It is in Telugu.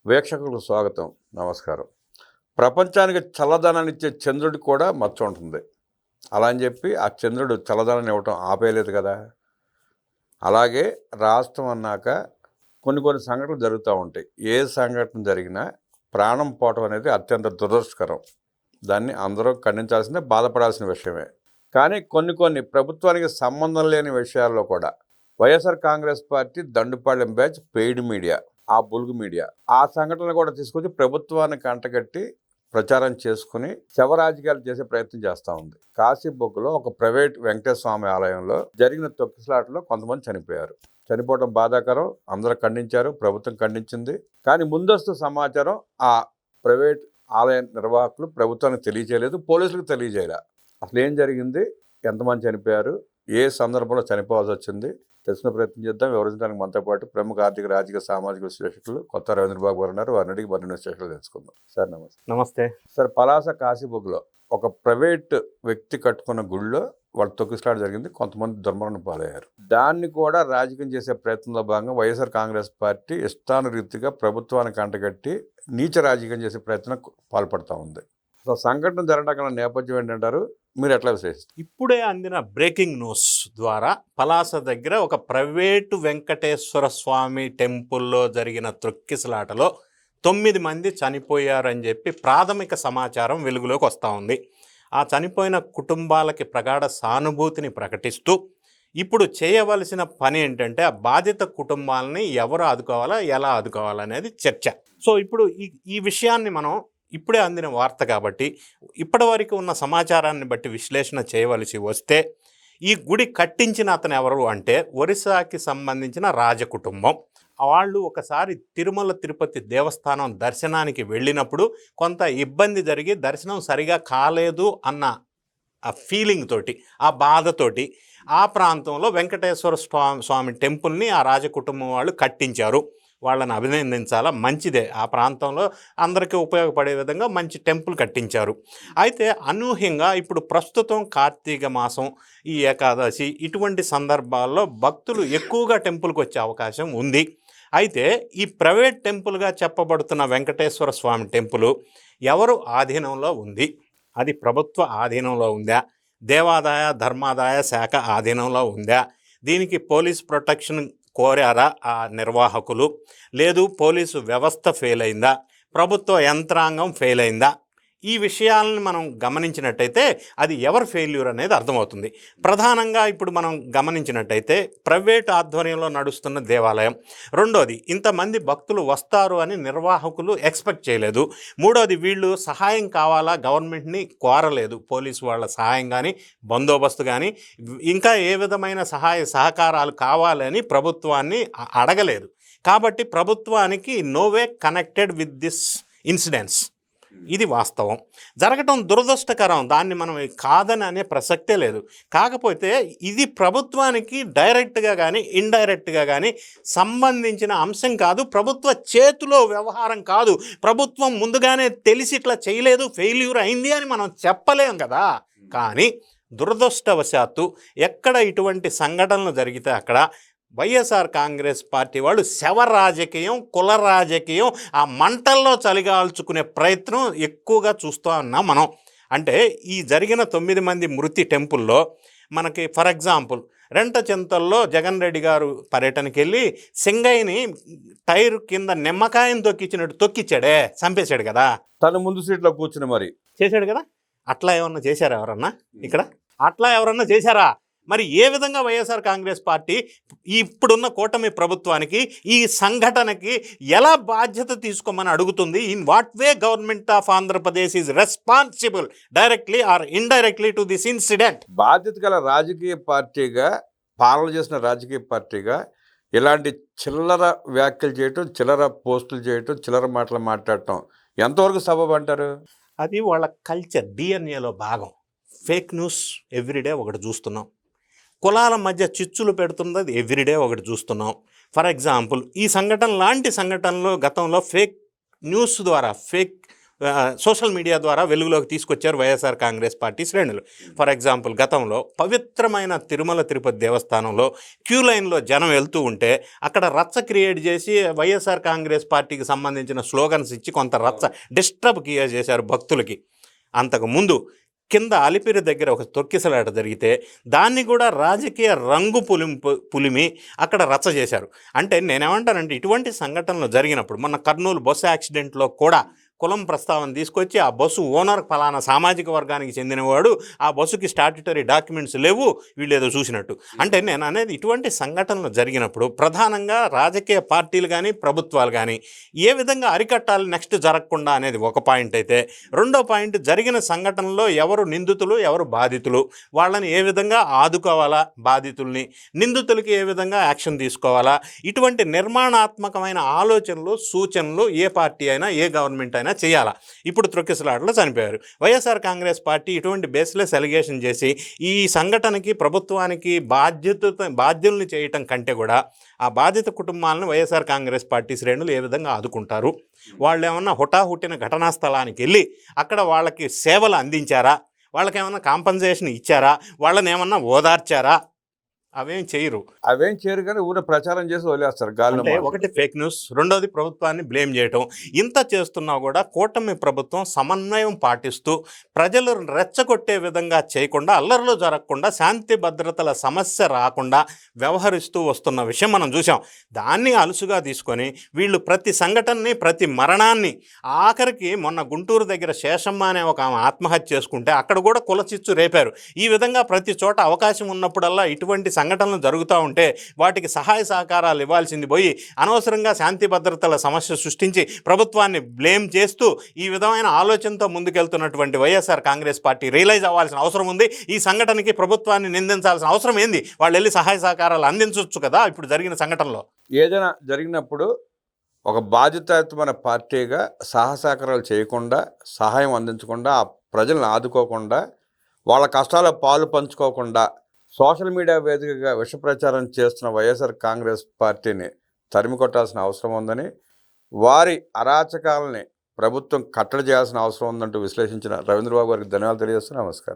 వీక్షకులకు స్వాగతం. నమస్కారం. ప్రపంచానికి చల్లదనాన్నిచ్చే చంద్రుడికి కూడా మచ్చ ఉంటుంది. అలా అని చెప్పి ఆ చంద్రుడు చల్లదనాన్ని ఇవ్వటం ఆపేయలేదు కదా. అలాగే రాష్ట్రం అన్నాక కొన్ని సంఘటనలు జరుగుతూ ఉంటాయి. ఏ సంఘటన జరిగినా ప్రాణం పోవటం అనేది అత్యంత దురదృష్టకరం. దాన్ని అందరూ ఖండించాల్సిందే, బాధపడాల్సిన విషయమే. కానీ కొన్ని ప్రభుత్వానికి సంబంధం లేని విషయాల్లో కూడా YSR Congress party Dandupalyam batch paid media, ఆ బులుగు మీడియా ఆ సంఘటనలు కూడా తీసుకొచ్చి ప్రభుత్వాన్ని కంటగట్టి ప్రచారం చేసుకుని శవరాజకీయాలు చేసే ప్రయత్నం చేస్తూ ఉంది. కాశీబొగ్గులో ఒక ప్రైవేట్ వెంకటేశ్వర స్వామి ఆలయంలో జరిగిన తొక్కిసలాటలో కొంతమంది చనిపోయారు. చనిపోవడం బాధాకరం, అందరూ ఖండించారు, ప్రభుత్వం ఖండించింది. కానీ ముందస్తు సమాచారం ఆ ప్రైవేట్ ఆలయ నిర్వాహకులు ప్రభుత్వానికి తెలియజేయలేదు, పోలీసులకు తెలియజేయలే. అసలు ఏం జరిగింది, ఎంతమంది చనిపోయారు, ఏ సందర్భంలో చనిపోవాల్సి వచ్చింది తెలిసిన ప్రయత్నం చేద్దాం. వివరించడానికి మనతో పాటు ప్రముఖ ఆర్థిక, రాజకీయ, సామాజిక విశ్లేషకులు కొత్త రవీంద్రబాబు గారు ఉన్నారు. వారిని అడిగి మరిన్ని విశ్లేషణలు తెలుసుకుందాం. సార్ నమస్తే. నమస్తే సార్, పలాస కాశీబొగ్గులో ఒక ప్రైవేట్ వ్యక్తి కట్టుకున్న గుడిలో వాళ్ళ తొక్కిసలాట జరిగింది, కొంతమంది దుర్మరణ పాలయ్యారు. దాన్ని కూడా రాజకీయం చేసే ప్రయత్నంలో భాగంగా వైఎస్ఆర్ కాంగ్రెస్ పార్టీ ఇష్టానురీతిగా ప్రభుత్వానికి అంటగట్టి నీచ రాజకీయం చేసే ప్రయత్నం పాల్పడుతూ ఉంది. అసలు సంఘటన జరగడం నేపథ్యం ఏంటంటారు, మీరు ఎట్లా విశ్లేషిస్తారు? ఇప్పుడే అందిన బ్రేకింగ్ న్యూస్ ద్వారా పలాస దగ్గర ఒక ప్రైవేటు వెంకటేశ్వర స్వామి టెంపుల్లో జరిగిన తొక్కిసలాటలో 9 మంది చనిపోయారని చెప్పి ప్రాథమిక సమాచారం వెలుగులోకి వస్తూ ఉంది. ఆ చనిపోయిన కుటుంబాలకి ప్రగాఢ సానుభూతిని ప్రకటిస్తూ ఇప్పుడు చేయవలసిన పని ఏంటంటే ఆ బాధిత కుటుంబాలని ఎవరు ఆదుకోవాలా, ఎలా ఆదుకోవాలనేది చర్చ. సో ఇప్పుడు ఈ విషయాన్ని మనం ఇప్పుడే అందిన వార్త కాబట్టి ఇప్పటి వరకు ఉన్న సమాచారాన్ని బట్టి విశ్లేషణ చేయవలసి వస్తే, ఈ గుడి కట్టించిన అతను ఎవరు అంటే ఒరిస్సాకి సంబంధించిన రాజకుటుంబం. వాళ్ళు ఒకసారి తిరుమల తిరుపతి దేవస్థానం దర్శనానికి వెళ్ళినప్పుడు కొంత ఇబ్బంది జరిగి దర్శనం సరిగా కాలేదు అన్న ఆ ఫీలింగ్ తోటి, ఆ బాధతోటి ఆ ప్రాంతంలో వెంకటేశ్వర స్వామి టెంపుల్ని ఆ రాజకుటుంబం వాళ్ళు కట్టించారు. వాళ్ళని అభినందించాలా, మంచిదే. ఆ ప్రాంతంలో అందరికీ ఉపయోగపడే విధంగా మంచి టెంపుల్ కట్టించారు. అయితే అనూహ్యంగా ఇప్పుడు ప్రస్తుతం కార్తీక మాసం, ఈ ఏకాదశి, ఇటువంటి సందర్భాల్లో భక్తులు ఎక్కువగా టెంపుల్కి వచ్చే అవకాశం ఉంది. అయితే ఈ ప్రైవేట్ టెంపుల్గా చెప్పబడుతున్న వెంకటేశ్వర స్వామి టెంపుల్ ఎవరు ఆధీనంలో ఉంది? అది ప్రభుత్వ ఆధీనంలో ఉందా, దేవాదాయ ధర్మాదాయ శాఖ ఆధీనంలో ఉందా, దీనికి పోలీస్ ప్రొటెక్షన్ కోరారా ఆ నిర్వాహకులు, లేదు పోలీసు వ్యవస్థ ఫెయిల్ అయిందా, ప్రభుత్వ యంత్రాంగం ఫెయిల్ అయిందా? ఈ విషయాలను మనం గమనించినట్టయితే అది ఎవరు ఫెయిల్యూర్ అనేది అర్థమవుతుంది. ప్రధానంగా ఇప్పుడు మనం గమనించినట్టయితే ప్రైవేట్ ఆధ్వర్యంలో నడుస్తున్న దేవాలయం. రెండోది, ఇంతమంది భక్తులు వస్తారు అని నిర్వాహకులు ఎక్స్పెక్ట్ చేయలేదు. మూడోది, వీళ్ళు సహాయం కావాలా గవర్నమెంట్ని కోరలేదు, పోలీసు వాళ్ళ సహాయం కానీ బందోబస్తు కానీ ఇంకా ఏ విధమైన సహాయ సహకారాలు కావాలని ప్రభుత్వాన్ని అడగలేదు. కాబట్టి ప్రభుత్వానికి నోవే కనెక్టెడ్ విత్ దిస్ ఇన్సిడెంట్స్. ఇది వాస్తవం. జరగటం దురదృష్టకరం, దాన్ని మనం కాదని అనే ప్రసక్తే లేదు. కాకపోతే ఇది ప్రభుత్వానికి డైరెక్ట్గా కానీ ఇండైరెక్ట్గా కానీ సంబంధించిన అంశం కాదు, ప్రభుత్వ చేతిలో వ్యవహారం కాదు. ప్రభుత్వం ముందుగానే తెలిసి ఇట్లా చేయలేదు, ఫెయిల్యూర్ అయింది అని మనం చెప్పలేం కదా. కానీ దురదృష్టవశాత్తు ఎక్కడ ఇటువంటి సంఘటనలు జరిగితే అక్కడ వైఎస్ఆర్ కాంగ్రెస్ పార్టీ వాళ్ళు శవ రాజకీయం, కుల రాజకీయం, ఆ మంటల్లో చలిగాల్చుకునే ప్రయత్నం ఎక్కువగా చూస్తూ ఉన్నాం మనం. అంటే ఈ జరిగిన 9 మంది మృతి టెంపుల్లో మనకి ఫర్ ఎగ్జాంపుల్ రెంటచింతల్లో జగన్ రెడ్డి గారు పర్యటనకి వెళ్ళి సింగయ్యని టైర్ కింద నిమ్మకాయని తొక్కిచ్చాడే, చంపేశాడు కదా. తను ముందు సీట్లో కూర్చుని మరి చేశాడు కదా. అట్లా ఏమన్నా చేశారా ఎవరన్నా ఇక్కడ? అట్లా ఎవరన్నా చేశారా? మరి ఏ విధంగా వైఎస్ఆర్ కాంగ్రెస్ పార్టీ ఇప్పుడున్న కూటమి ప్రభుత్వానికి ఈ సంఘటనకి ఎలా బాధ్యత తీసుకోమని అడుగుతుంది? In what way government of Andhra Pradesh is responsible directly or indirectly to this incident? బాధ్యత గల రాజకీయ పార్టీగా, పాలన చేసిన రాజకీయ పార్టీగా ఇలాంటి చిల్లర వ్యాఖ్యలు చేయటం, చిల్లర పోస్టులు చేయటం, చిల్లర మాటలు మాట్లాడటం ఎంతవరకు సబబు అంటారు? అది వాళ్ళ కల్చర్, డిఎన్ఏలో భాగం. ఫేక్ న్యూస్ ఎవ్రీడే ఒకటి చూస్తున్నాం, కులాల మధ్య చిచ్చులు పెడుతున్నది ఎవ్రీడే ఒకటి చూస్తున్నాం. ఫర్ ఎగ్జాంపుల్ ఈ సంఘటన లాంటి సంఘటనలు గతంలో ఫేక్ న్యూస్ ద్వారా, ఫేక్ సోషల్ మీడియా ద్వారా వెలుగులోకి తీసుకొచ్చారు వైఎస్ఆర్ కాంగ్రెస్ పార్టీ శ్రేణులు. ఫర్ ఎగ్జాంపుల్, గతంలో పవిత్రమైన తిరుమల తిరుపతి దేవస్థానంలో క్యూ లైన్లో జనం వెళ్తూ ఉంటే అక్కడ రచ్చ క్రియేట్ చేసి వైఎస్ఆర్ కాంగ్రెస్ పార్టీకి సంబంధించిన స్లోగన్స్ ఇచ్చి కొంత రచ్చ డిస్టర్బ్ చేశారు భక్తులకి. అంతకుముందు కింద అలిపిరి దగ్గర ఒక తొక్కిసలాట జరిగితే దాన్ని కూడా రాజకీయ రంగు పులిమి అక్కడ రచ్చ చేశారు. అంటే నేనేమంటానంటే, ఇటువంటి సంఘటనలు జరిగినప్పుడు మొన్న కర్నూలు బస్సు యాక్సిడెంట్లో కూడా కులం ప్రస్తావన తీసుకొచ్చి ఆ బస్సు ఓనర్ ఫలానా సామాజిక వర్గానికి చెందినవాడు, ఆ బస్సుకి స్టాట్యుటరీ డాక్యుమెంట్స్ లేవు, వీళ్ళు ఏదో చూసినట్టు. అంటే నేను అనేది, ఇటువంటి సంఘటనలు జరిగినప్పుడు ప్రధానంగా రాజకీయ పార్టీలు కానీ ప్రభుత్వాలు కానీ ఏ విధంగా అరికట్టాలి నెక్స్ట్ జరగకుండా అనేది ఒక పాయింట్ అయితే, రెండో పాయింట్ జరిగిన సంఘటనలో ఎవరు నిందితులు ఎవరు బాధితులు, వాళ్ళని ఏ విధంగా ఆదుకోవాలా, బాధితుల్ని నిందితులకి ఏ విధంగా యాక్షన్ తీసుకోవాలా, ఇటువంటి నిర్మాణాత్మకమైన ఆలోచనలు సూచనలు ఏ పార్టీ అయినా ఏ గవర్నమెంట్ అయినా చేయాలా. ఇప్పుడు తొక్కిసలాటలో చనిపోయారు. వైఎస్ఆర్ కాంగ్రెస్ పార్టీ ఇటువంటి బేస్లెస్ అలిగేషన్ చేసి ఈ సంఘటనకి ప్రభుత్వానికి బాధ్యుల్ని చేయటం కంటే కూడా ఆ బాధిత కుటుంబాలను వైఎస్ఆర్ కాంగ్రెస్ పార్టీ శ్రేణులు ఏ విధంగా ఆదుకుంటారు, వాళ్ళు ఏమన్నా హుటాహుట్టిన ఘటనా స్థలానికి వెళ్ళి అక్కడ వాళ్ళకి సేవలు అందించారా, వాళ్ళకి ఏమన్నా కాంపన్సేషన్ ఇచ్చారా, వాళ్ళని ఏమన్నా ఓదార్చారా? అవేం చేయరు కానీ ఊరే ప్రచారం చేసి వదిలేస్తారు గాలిలో. అంటే ఒకటి ఫేక్ న్యూస్, రెండోది ప్రభుత్వాన్ని బ్లేమ్ చేయటం. ఇంత చేస్తున్నా కూడా కూటమి ప్రభుత్వం సమన్వయం పాటిస్తూ ప్రజలు రెచ్చగొట్టే విధంగా చేయకుండా, అల్లర్లు జరగకుండా, శాంతి భద్రతల సమస్య రాకుండా వ్యవహరిస్తూ వస్తున్న విషయం మనం చూసాం. దాన్ని అలుసుగా తీసుకొని వీళ్ళు ప్రతి సంఘటనని, ప్రతి మరణాన్ని, ఆఖరికి మొన్న గుంటూరు దగ్గర శేషమ్మ అనే ఒక ఆమె ఆత్మహత్య చేసుకుంటే అక్కడ కూడా కులచిచ్చు రేపారు. ఈ విధంగా ప్రతి చోట అవకాశం ఉన్నప్పుడల్లా ఇటువంటి సంఘటనలు జరుగుతూ ఉంటే వాటికి సహాయ సహకారాలు ఇవ్వాల్సింది పోయి అనవసరంగా శాంతి భద్రతల సమస్య సృష్టించి ప్రభుత్వాన్ని బ్లేమ్ చేస్తూ ఈ విధమైన ఆలోచనతో ముందుకెళ్తున్నటువంటి వైఎస్ఆర్ కాంగ్రెస్ పార్టీ రియలైజ్ అవ్వాల్సిన అవసరం ఉంది. ఈ సంఘటనకి ప్రభుత్వాన్ని నిందించాల్సిన అవసరం ఏంది? వాళ్ళు వెళ్ళి సహాయ సహకారాలు అందించవచ్చు కదా. ఇప్పుడు జరిగిన సంఘటనలో ఏదైనా జరిగినప్పుడు ఒక బాధ్యతాయుతమైన పార్టీగా సహసహకారాలు చేయకుండా, సహాయం అందించకుండా, ఆ ప్రజలను ఆదుకోకుండా, వాళ్ళ కష్టాల పాలు పంచుకోకుండా సోషల్ మీడియా వేదికగా విష ప్రచారం చేస్తున్న వైఎస్ఆర్ కాంగ్రెస్ పార్టీని తరిమి కొట్టాల్సిన అవసరం ఉందని, వారి అరాచకాలని ప్రభుత్వం కట్టడి చేయాల్సిన అవసరం ఉందంటూ విశ్లేషించిన రవీంద్రబాబు గారికి ధన్యవాదాలు తెలియజేస్తూ నమస్కారం.